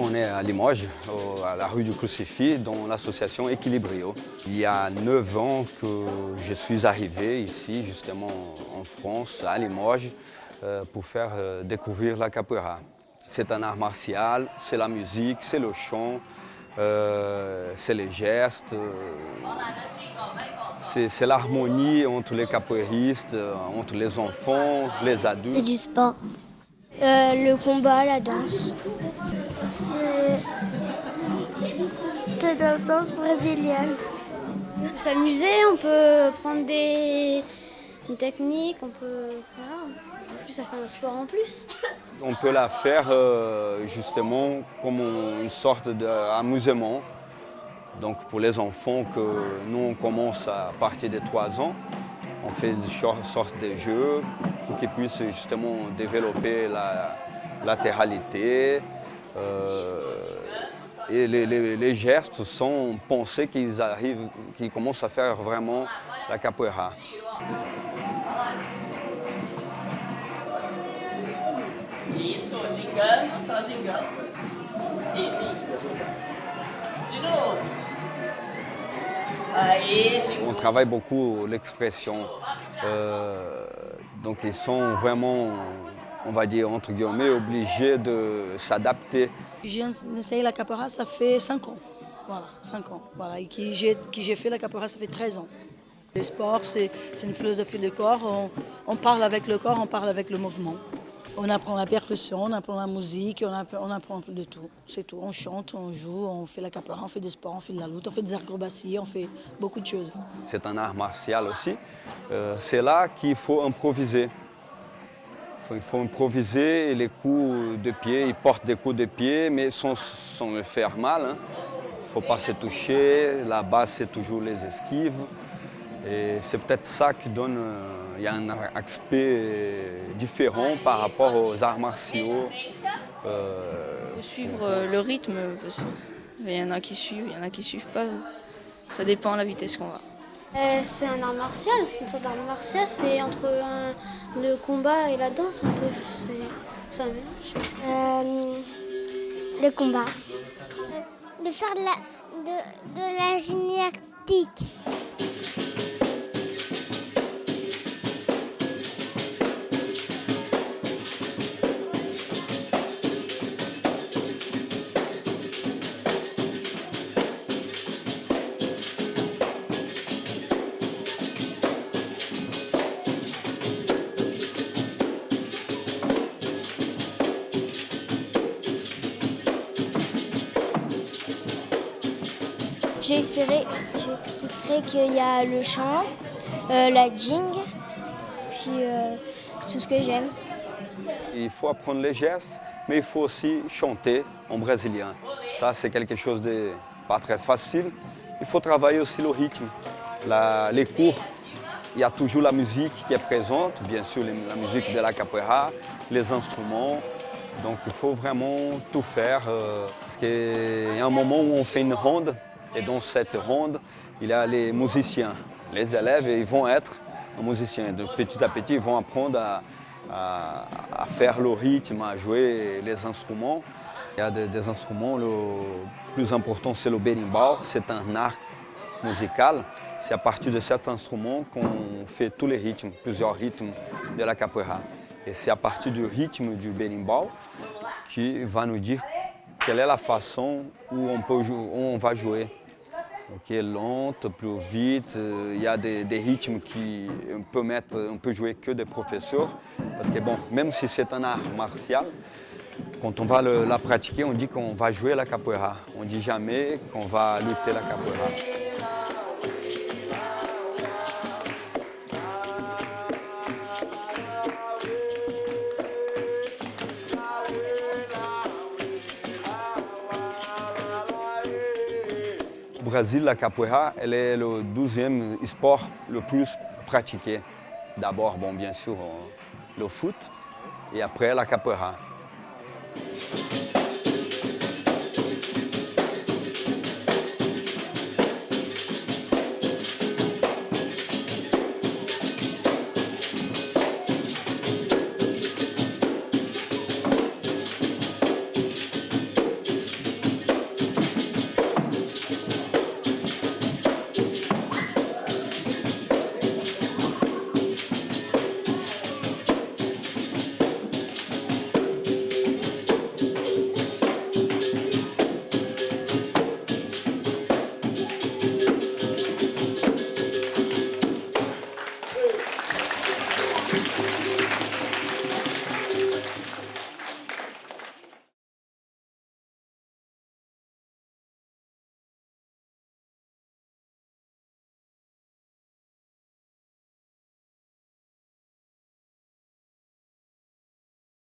On est à Limoges, à la rue du Crucifix, dans l'association Équilibrio. Il y a 9 ans que je suis arrivé ici, justement en France, à Limoges, pour faire découvrir la capoeira. C'est un art martial, c'est la musique, c'est le chant, c'est les gestes, c'est l'harmonie entre les capoeiristes, entre les enfants, les adultes. C'est du sport. Le combat, la danse. C'est de la danse brésilienne. On peut s'amuser, on peut prendre une technique, on peut. Voilà. En plus, ça fait un sport en plus. On peut la faire justement comme une sorte d'amusement. Donc pour les enfants, que nous on commence à partir de 3 ans, on fait une sorte de jeu pour qu'ils puissent justement développer la latéralité. Et les gestes sont pensés qu'ils commencent à faire vraiment la capoeira. Isso, gingando, só gingando. Isso. De novo. Aí, On travaille beaucoup l'expression. Donc ils sont vraiment, on va dire entre guillemets, obligés de s'adapter. J'enseigne la capoeira, ça fait 5 ans. Voilà, 5 ans. Voilà. Et que j'ai fait la capoeira, ça fait 13 ans. Le sport, c'est une philosophie de corps. On parle avec le corps, on parle avec le mouvement. On apprend la percussion, on apprend la musique, on apprend de tout. C'est tout. On chante, on joue, on fait la capoeira, on fait des sports, on fait de la lutte, on fait des acrobaties, on fait beaucoup de choses. C'est un art martial aussi. C'est là qu'il faut improviser. Il faut improviser les coups de pied. Ils portent des coups de pied, mais sans le faire mal. Il ne faut pas se toucher. La base, c'est toujours les esquives. Et c'est peut-être ça qui donne il y a un aspect différent par rapport aux arts martiaux. Il faut suivre le rythme, parce qu'il y en a qui suivent, il y en a qui ne suivent pas. Ça dépend de la vitesse qu'on va. C'est un art martial, c'est une sorte d'art martial, c'est entre le combat et la danse un peu. C'est un mélange. Le combat. De faire de la gymnastique. J'expliquerai qu'il y a le chant, la jing, puis tout ce que j'aime. Il faut apprendre les gestes, mais il faut aussi chanter en brésilien. Ça, c'est quelque chose de pas très facile. Il faut travailler aussi le rythme. Les cours, il y a toujours la musique qui est présente, bien sûr la musique de la capoeira, les instruments. Donc il faut vraiment tout faire, parce qu'il y a un moment où on fait une ronde, et dans cette ronde, il y a les musiciens. Les élèves, ils vont être musiciens. De petit à petit, ils vont apprendre à faire le rythme, à jouer les instruments. Il y a des instruments, le plus important c'est le berimbau, c'est un arc musical. C'est à partir de cet instrument qu'on fait tous les rythmes, plusieurs rythmes de la capoeira. Et c'est à partir du rythme du berimbau qui va nous dire quelle est la façon où on va jouer. Ok, lente, plus vite. Il y a des rythmes qu'on peut jouer que des professeurs. Parce que bon, même si c'est un art martial, quand on va la pratiquer, on dit qu'on va jouer la capoeira. On ne dit jamais qu'on va lutter la capoeira. Au Brésil, la capoeira elle est le 12e sport le plus pratiqué. D'abord, bon, bien sûr, le foot et après la capoeira.